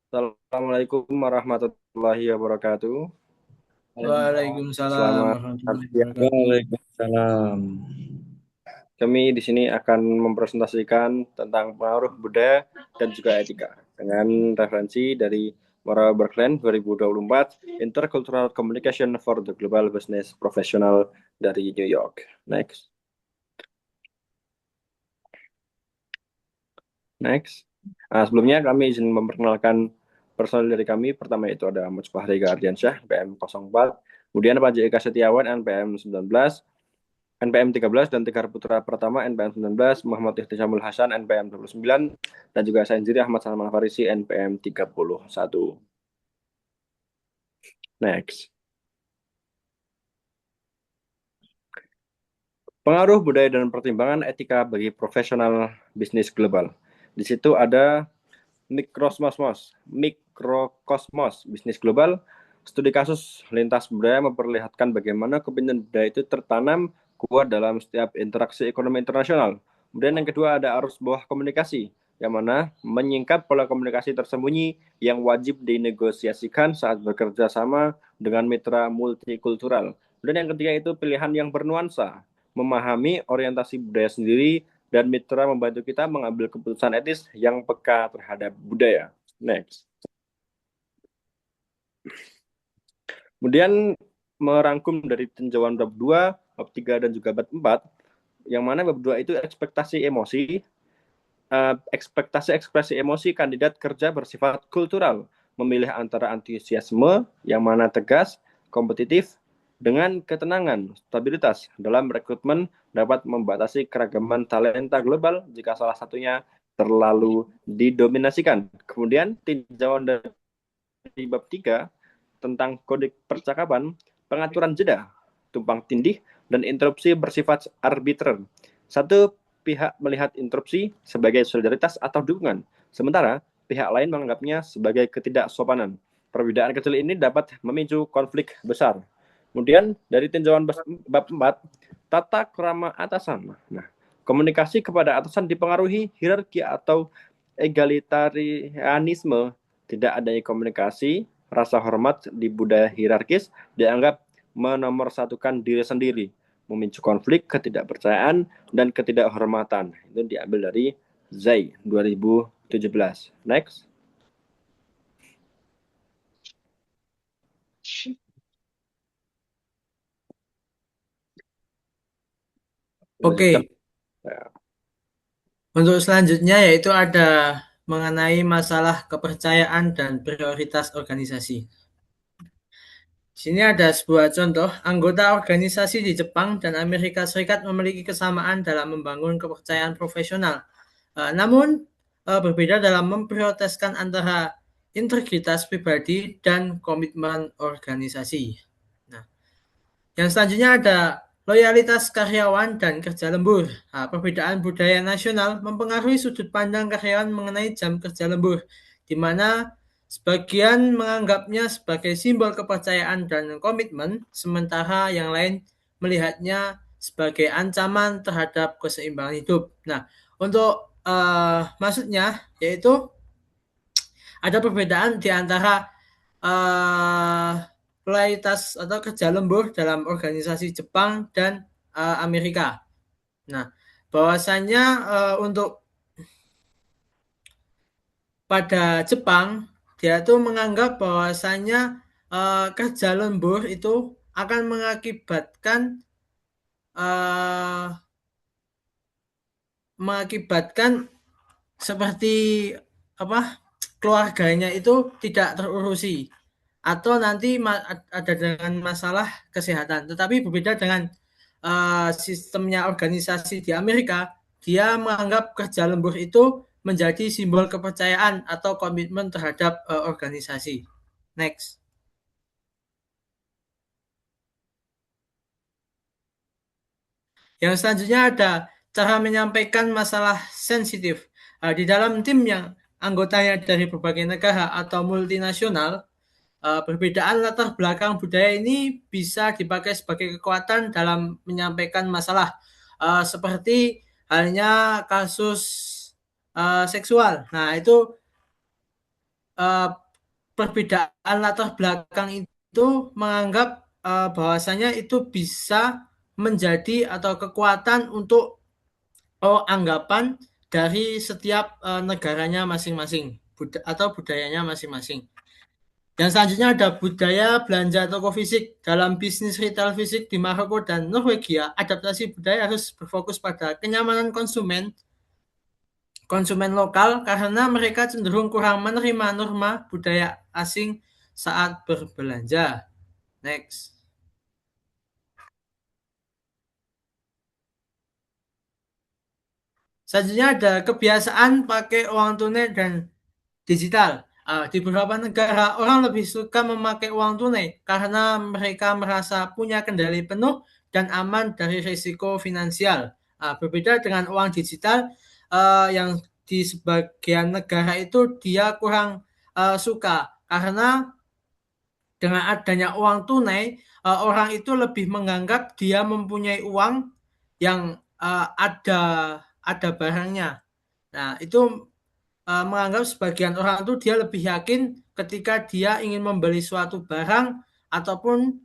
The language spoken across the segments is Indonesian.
Assalamualaikum warahmatullahi wabarakatuh. Waalaikumsalam Selamat warahmatullahi siang. wabarakatuh. Waalaikumsalam. Kami di sini akan mempresentasikan tentang pengaruh budaya dan juga etika dengan referensi dari Mora Berkelen 2024 Intercultural Communication for the Global Business Professional dari New York. Next. Sebelumnya kami izin memperkenalkan personil dari kami. Pertama itu ada Ahmad Fahri Ardiansyah, NPM 04. Kemudian Pak J.Eka Setiawan, NPM 19. NPM 13 dan Tegar Putra Pratama NPM 19, Muhammad Ihtisamul Hasan NPM 29, dan juga saya sendiri Ahmad Salman Farisi NPM 31. Next. Pengaruh budaya dan pertimbangan etika bagi profesional bisnis global. Di situ ada mikrokosmos bisnis global. Studi kasus lintas budaya memperlihatkan bagaimana kepemimpinan budaya itu tertanam kuat dalam setiap interaksi ekonomi internasional. Kemudian yang kedua ada arus bawah komunikasi, yang mana menyingkap pola komunikasi tersembunyi yang wajib dinegosiasikan saat bekerja sama dengan mitra multikultural. Dan yang ketiga itu pilihan yang bernuansa, memahami orientasi budaya sendiri dan mitra membantu kita mengambil keputusan etis yang peka terhadap budaya. Next. Kemudian merangkum dari tinjauan bab 2, bab 3, dan juga bab 4, yang mana bab 2 itu ekspektasi emosi, ekspektasi ekspresi emosi kandidat kerja bersifat kultural, memilih antara antusiasme yang mana tegas, kompetitif, dengan ketenangan, stabilitas dalam rekrutmen dapat membatasi keragaman talenta global jika salah satunya terlalu didominasikan. Kemudian tinjauan dari bab 3 tentang kode percakapan, pengaturan jeda, tumpang tindih, dan interupsi bersifat arbiter. Satu pihak melihat interupsi sebagai solidaritas atau dukungan, sementara pihak lain menganggapnya sebagai ketidaksopanan. Perbedaan kecil ini dapat memicu konflik besar. Kemudian dari tinjauan bab 4, tata krama atasan. Nah, komunikasi kepada atasan dipengaruhi hierarki atau egalitarianisme. Tidak adanya komunikasi, rasa hormat di budaya hierarkis dianggap menomorsatukan diri sendiri, memicu konflik, ketidakpercayaan, dan ketidakhormatan. Itu diambil dari Zai 2017. Next. Lanjutkan. Oke, untuk selanjutnya yaitu ada mengenai masalah kepercayaan dan prioritas organisasi. Di sini ada sebuah contoh, anggota organisasi di Jepang dan Amerika Serikat memiliki kesamaan dalam membangun kepercayaan profesional. Namun, berbeda dalam memprioritaskan antara integritas pribadi dan komitmen organisasi. Nah, yang selanjutnya ada loyalitas karyawan dan kerja lembur. Nah, perbedaan budaya nasional mempengaruhi sudut pandang karyawan mengenai jam kerja lembur, di mana sebagian menganggapnya sebagai simbol kepercayaan dan komitmen, sementara yang lain melihatnya sebagai ancaman terhadap keseimbangan hidup. Nah, untuk maksudnya yaitu ada perbedaan di antara uh, loyalitas atau kerja lembur dalam organisasi Jepang dan Amerika. Nah, bahwasannya untuk pada Jepang dia tuh menganggap bahwasannya kerja lembur itu akan uh, mengakibatkan seperti apa keluarganya itu tidak terurusi atau nanti ada dengan masalah kesehatan. Tetapi berbeda dengan sistemnya organisasi di Amerika, dia menganggap kerja lembur itu menjadi simbol kepercayaan atau komitmen terhadap organisasi. Next. Yang selanjutnya ada cara menyampaikan masalah sensitif. Di dalam tim yang anggotanya dari berbagai negara atau multinasional, perbedaan latar belakang budaya ini bisa dipakai sebagai kekuatan dalam menyampaikan masalah, seperti halnya kasus seksual. Nah, itu eh, perbedaan latar belakang itu menganggap bahwasanya itu bisa menjadi atau kekuatan untuk anggapan dari setiap negaranya masing-masing atau budayanya masing-masing. Yang selanjutnya ada budaya belanja toko fisik. Dalam bisnis retail fisik di Maroko dan Norwegia, adaptasi budaya harus berfokus pada kenyamanan konsumen lokal karena mereka cenderung kurang menerima norma budaya asing saat berbelanja. Next. Selanjutnya ada kebiasaan pakai uang tunai dan digital. Di beberapa negara, orang lebih suka memakai uang tunai karena mereka merasa punya kendali penuh dan aman dari risiko finansial. Berbeda dengan uang digital yang di sebagian negara itu dia kurang suka karena dengan adanya uang tunai, orang itu lebih menganggap dia mempunyai uang yang ada barangnya. Nah, itu menganggap sebagian orang itu dia lebih yakin ketika dia ingin membeli suatu barang ataupun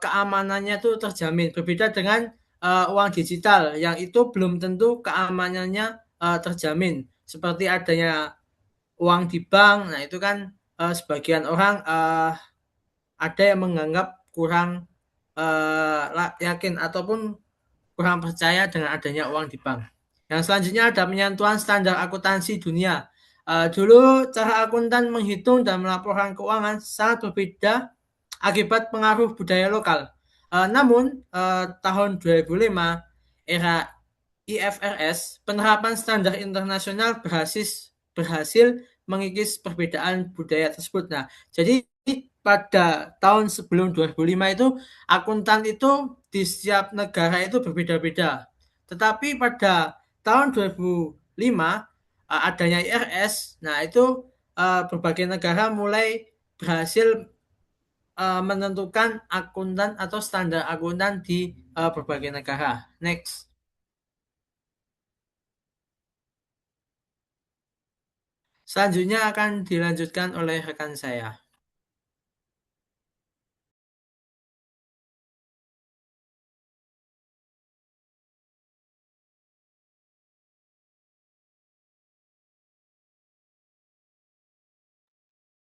keamanannya itu terjamin. Berbeda dengan uang digital yang itu belum tentu keamanannya terjamin. Seperti adanya uang di bank, nah itu kan sebagian orang ada yang menganggap kurang yakin ataupun kurang percaya dengan adanya uang di bank. Yang selanjutnya ada penyentuhan standar akuntansi dunia. Dulu cara akuntan menghitung dan melaporkan keuangan sangat berbeda akibat pengaruh budaya lokal. Namun tahun 2005 era IFRS penerapan standar internasional berhasil mengikis perbedaan budaya tersebut. Nah, jadi pada tahun sebelum 2005 itu akuntan itu di setiap negara itu berbeda-beda. Tetapi pada tahun 2005 adanya IRS, nah itu berbagai negara mulai berhasil menentukan akuntan atau standar akuntan di berbagai negara. Next. Selanjutnya akan dilanjutkan oleh rekan saya.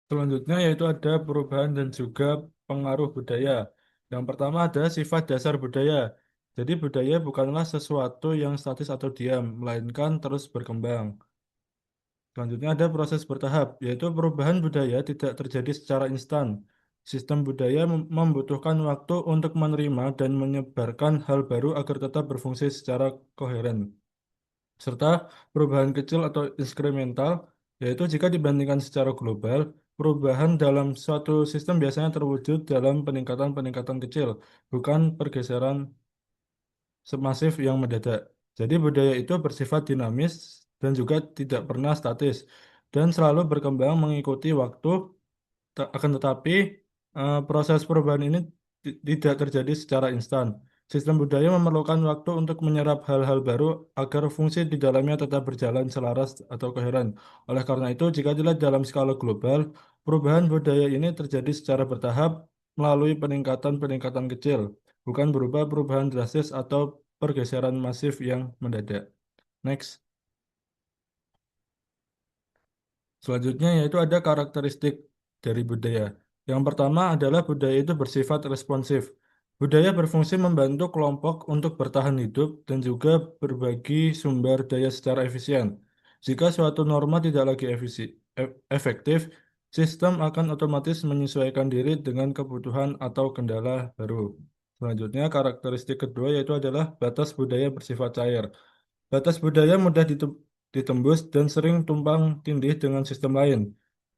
Selanjutnya yaitu ada perubahan dan juga pengaruh budaya. Yang pertama ada sifat dasar budaya. Jadi budaya bukanlah sesuatu yang statis atau diam, melainkan terus berkembang. Selanjutnya ada proses bertahap, yaitu perubahan budaya tidak terjadi secara instan. Sistem budaya membutuhkan waktu untuk menerima dan menyebarkan hal baru agar tetap berfungsi secara koheren. Serta perubahan kecil atau inkremental, yaitu jika dibandingkan secara global, perubahan dalam suatu sistem biasanya terwujud dalam peningkatan-peningkatan kecil, bukan pergeseran semasif yang mendadak. Jadi budaya itu bersifat dinamis dan juga tidak pernah statis dan selalu berkembang mengikuti waktu. Akan tetapi proses perubahan ini tidak terjadi secara instan. Sistem budaya memerlukan waktu untuk menyerap hal-hal baru agar fungsi di dalamnya tetap berjalan selaras atau koheren. Oleh karena itu, jika dilihat dalam skala global, perubahan budaya ini terjadi secara bertahap melalui peningkatan-peningkatan kecil, bukan berupa perubahan drastis atau pergeseran masif yang mendadak. Next. Selanjutnya yaitu ada karakteristik dari budaya. Yang pertama adalah budaya itu bersifat responsif. Budaya berfungsi membantu kelompok untuk bertahan hidup dan juga berbagi sumber daya secara efisien. Jika suatu norma tidak lagi efektif, sistem akan otomatis menyesuaikan diri dengan kebutuhan atau kendala baru. Selanjutnya, karakteristik kedua yaitu adalah batas budaya bersifat cair. Batas budaya mudah ditembus dan sering tumpang tindih dengan sistem lain.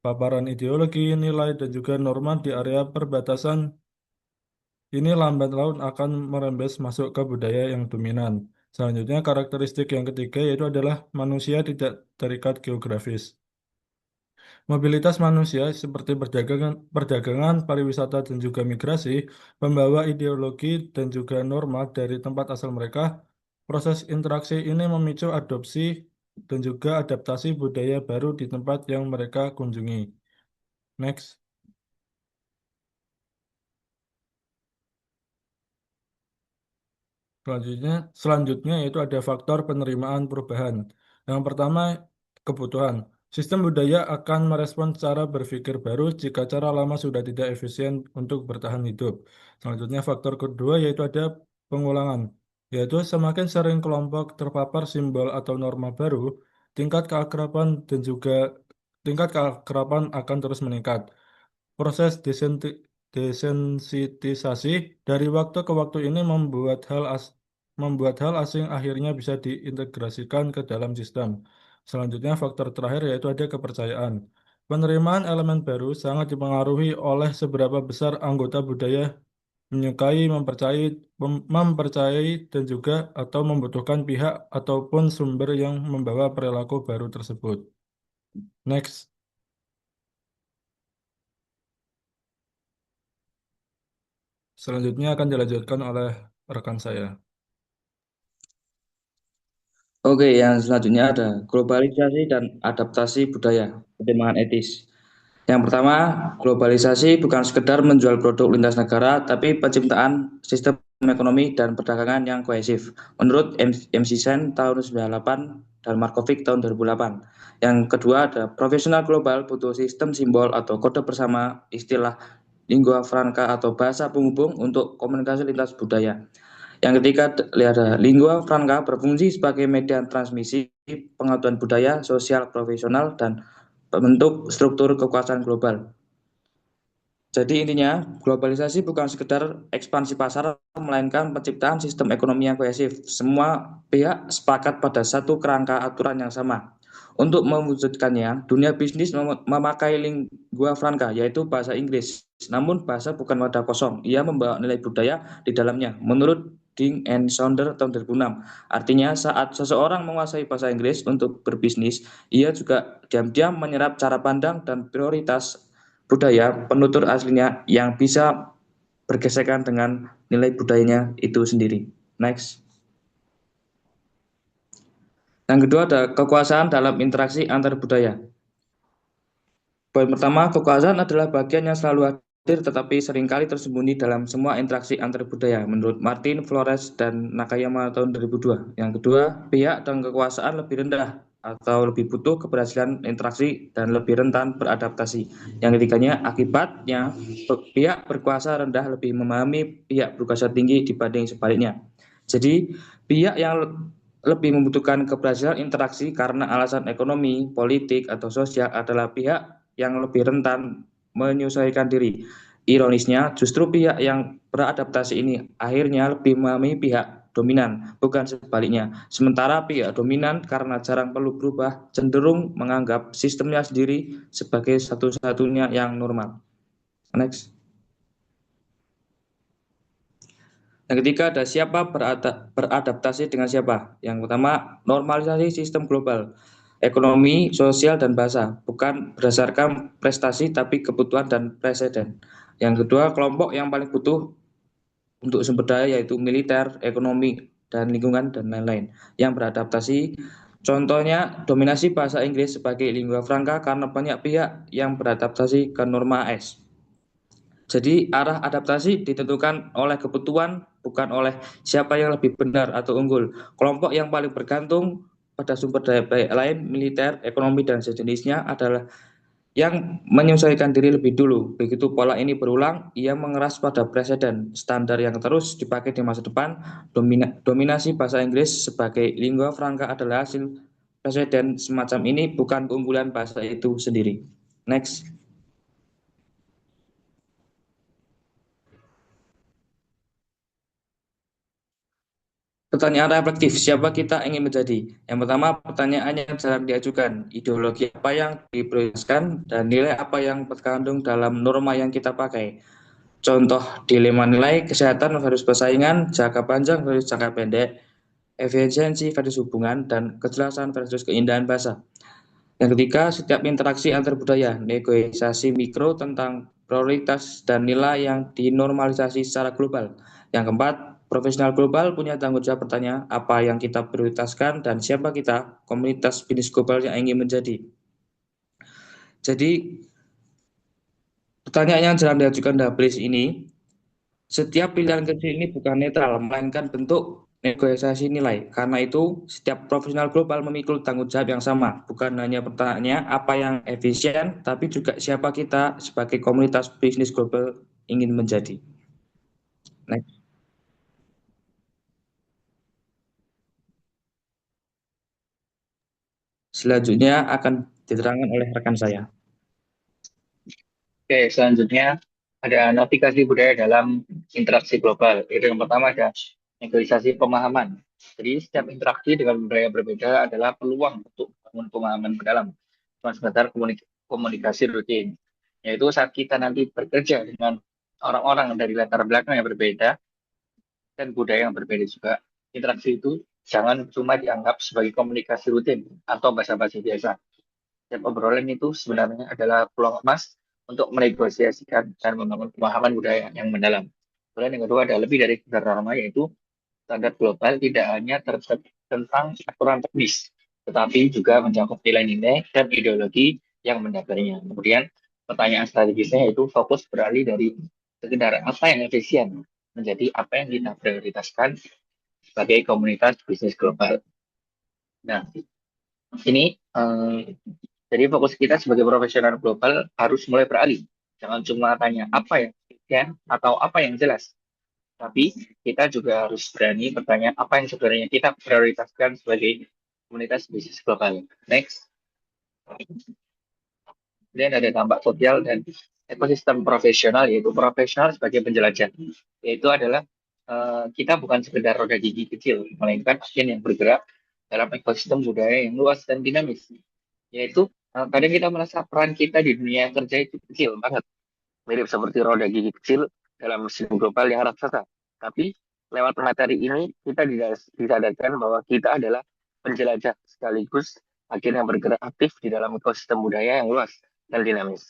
Paparan ideologi, nilai, dan juga norma di area perbatasan ini lambat laun akan merembes masuk ke budaya yang dominan. Selanjutnya, karakteristik yang ketiga yaitu adalah manusia tidak terikat geografis. Mobilitas manusia seperti perdagangan, pariwisata, dan juga migrasi membawa ideologi dan juga norma dari tempat asal mereka. Proses interaksi ini memicu adopsi dan juga adaptasi budaya baru di tempat yang mereka kunjungi. Next. Selanjutnya yaitu ada faktor penerimaan perubahan. Yang pertama, kebutuhan. Sistem budaya akan merespon cara berpikir baru jika cara lama sudah tidak efisien untuk bertahan hidup. Selanjutnya, faktor kedua yaitu ada pengulangan, yaitu semakin sering kelompok terpapar simbol atau norma baru, tingkat keakraban akan terus meningkat. Proses desensitisasi dari waktu ke waktu ini membuat hal asing akhirnya bisa diintegrasikan ke dalam sistem. Selanjutnya, faktor terakhir yaitu ada kepercayaan. Penerimaan elemen baru sangat dipengaruhi oleh seberapa besar anggota budaya menyukai, mempercayai, dan juga atau membutuhkan pihak ataupun sumber yang membawa perilaku baru tersebut. Next. Selanjutnya akan dilanjutkan oleh rekan saya. Oke, yang selanjutnya ada globalisasi dan adaptasi budaya, pertimbangan etis. Yang pertama, globalisasi bukan sekedar menjual produk lintas negara, tapi penciptaan sistem ekonomi dan perdagangan yang kohesif. Menurut MC Sen tahun 98 dan Markovic tahun 2008. Yang kedua ada profesional global butuh sistem simbol atau kode bersama, istilah lingua franca atau bahasa penghubung untuk komunikasi lintas budaya. Yang ketiga, ada lingua franca berfungsi sebagai media transmisi pengetahuan budaya, sosial, profesional, dan bentuk struktur kekuasaan global. Jadi intinya, globalisasi bukan sekedar ekspansi pasar, melainkan penciptaan sistem ekonomi yang kohesif. Semua pihak sepakat pada satu kerangka aturan yang sama. Untuk mewujudkannya, dunia bisnis memakai lingua franca, yaitu bahasa Inggris. Namun bahasa bukan wadah kosong, ia membawa nilai budaya di dalamnya. Menurut Ding and Sounder tahun 2006. Artinya saat seseorang menguasai bahasa Inggris untuk berbisnis, ia juga diam-diam menyerap cara pandang dan prioritas budaya penutur aslinya yang bisa bergesekan dengan nilai budayanya itu sendiri. Next. Yang kedua ada kekuasaan dalam interaksi antar budaya. Poin pertama, kekuasaan adalah bagian yang selalu hadir tetapi seringkali tersembunyi dalam semua interaksi antar budaya menurut Martin Flores dan Nakayama tahun 2002. Yang kedua, pihak dan kekuasaan lebih rendah atau lebih butuh keberhasilan interaksi dan lebih rentan beradaptasi. Yang ketiganya, akibatnya pihak berkuasa rendah lebih memahami pihak berkuasa tinggi dibanding sebaliknya. Jadi, pihak yang lebih membutuhkan keberhasilan interaksi karena alasan ekonomi, politik, atau sosial adalah pihak yang lebih rentan menyesuaikan diri. Ironisnya, justru pihak yang beradaptasi ini akhirnya lebih memahami pihak dominan, bukan sebaliknya. Sementara pihak dominan karena jarang perlu berubah, cenderung menganggap sistemnya sendiri sebagai satu-satunya yang normal. Next. Yang ketiga ada siapa beradaptasi dengan siapa. Yang pertama, normalisasi sistem global, ekonomi, sosial, dan bahasa, bukan berdasarkan prestasi tapi kebutuhan dan presiden. Yang kedua, kelompok yang paling butuh untuk sumber daya yaitu militer, ekonomi, dan lingkungan, dan lain-lain. Yang beradaptasi, contohnya dominasi bahasa Inggris sebagai lingua franca karena banyak pihak yang beradaptasi ke norma AS. Jadi arah adaptasi ditentukan oleh kebutuhan, bukan oleh siapa yang lebih benar atau unggul. Kelompok yang paling bergantung pada sumber daya lain, militer, ekonomi, dan sejenisnya adalah yang menyesuaikan diri lebih dulu. Begitu pola ini berulang, ia mengeras pada presiden standar yang terus dipakai di masa depan. Dominasi bahasa Inggris sebagai lingua franca adalah hasil presiden semacam ini, bukan keunggulan bahasa itu sendiri. Next. Pertanyaan reflektif, siapa kita ingin menjadi? Yang pertama, pertanyaannya jarang diajukan. Ideologi apa yang diprioritaskan dan nilai apa yang terkandung dalam norma yang kita pakai. Contoh dilema nilai, kesehatan versus persaingan, jangka panjang versus jangka pendek, efisiensi versus hubungan, dan kejelasan versus keindahan bahasa. Yang ketiga, setiap interaksi antar budaya, negosiasi mikro tentang prioritas dan nilai yang dinormalisasi secara global. Yang keempat, profesional global punya tanggung jawab bertanya apa yang kita prioritaskan dan siapa kita, komunitas bisnis global yang ingin menjadi. Jadi, Pertanyaan yang jarang diajukan Daplis ini, setiap pilihan kecil ini bukan netral, melainkan bentuk negosiasi nilai. Karena itu, setiap profesional global memikul tanggung jawab yang sama. Bukan hanya pertanyaannya apa yang efisien, tapi juga siapa kita sebagai komunitas bisnis global ingin menjadi. Next. Selanjutnya akan diterangkan oleh rekan saya. Oke, selanjutnya ada navigasi budaya dalam interaksi global. Itu yang pertama ada negosiasi pemahaman. Jadi setiap interaksi dengan budaya berbeda adalah peluang untuk membangun pemahaman mendalam. Bukan sekedar komunikasi rutin. Yaitu saat kita nanti bekerja dengan orang-orang dari latar belakang yang berbeda dan budaya yang berbeda juga, interaksi itu jangan cuma dianggap sebagai komunikasi rutin atau basa-basi biasa. Setiap obrolan itu sebenarnya adalah peluang emas untuk menegosiasikan dan membangun pemahaman budaya yang mendalam. Kemudian yang kedua ada lebih dari sekedar norma, yaitu standar global tidak hanya tentang aturan teknis, tetapi juga mencakup nilai-nilai dan ideologi yang mendasarinya. Kemudian pertanyaan strategisnya yaitu fokus beralih dari sekedar apa yang efisien menjadi apa yang kita prioritaskan sebagai komunitas bisnis global. Nah, ini jadi fokus kita sebagai profesional global harus mulai beralih. Jangan cuma tanya apa yang efisien atau apa yang jelas. Tapi kita juga harus berani bertanya apa yang sebenarnya kita prioritaskan sebagai komunitas bisnis global. Next. Kemudian ada dampak sosial dan ekosistem profesional, yaitu profesional sebagai penjelajah. Yaitu adalah kita bukan sekedar roda gigi kecil, melainkan agen yang bergerak dalam ekosistem budaya yang luas dan dinamis. Yaitu kadang kita merasa peran kita di dunia kerja itu kecil banget, mirip seperti roda gigi kecil dalam mesin global yang raksasa. Tapi lewat materi ini kita disadarkan bahwa kita adalah penjelajah sekaligus agen yang bergerak aktif di dalam ekosistem budaya yang luas dan dinamis.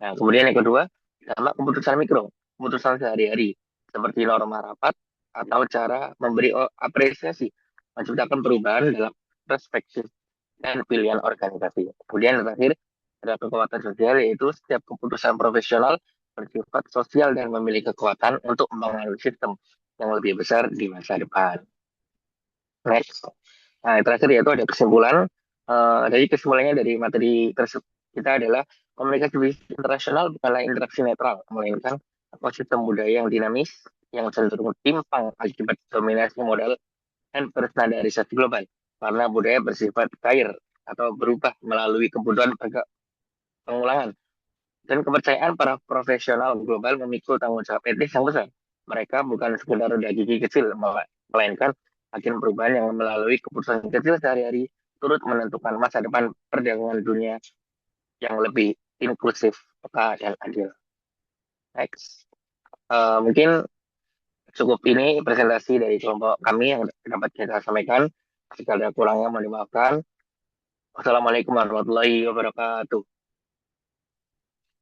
Nah, kemudian yang kedua, dampak keputusan mikro, keputusan sehari-hari, seperti norma rapat atau cara memberi apresiasi, menciptakan perubahan dalam perspektif dan pilihan organisasi. Kemudian yang terakhir, ada kekuatan sosial, yaitu setiap keputusan profesional bersifat sosial dan memiliki kekuatan untuk membangun sistem yang lebih besar di masa depan. Next. Nah, yang terakhir yaitu ada kesimpulan. Jadi kesimpulannya dari materi tersebut kita adalah komunikasi bisnis internasional bukanlah interaksi netral, melainkan ekosistem budaya yang dinamis, yang cenderung timpang akibat dominasi modal dan berstandarisasi global. Karena budaya bersifat cair atau berubah melalui kebutuhan pengulangan. Dan kepercayaan para profesional global memikul tanggung jawab etis yang besar. Mereka bukan sekedar roda gigi kecil, melainkan agen perubahan yang melalui keputusan kecil sehari-hari turut menentukan masa depan perdagangan dunia yang lebih inklusif, peka, dan adil. Next. Mungkin cukup ini presentasi dari kelompok kami yang dapat kita sampaikan. Jika ada kurangnya mohon dimaafkan. Wassalamualaikum warahmatullahi wabarakatuh.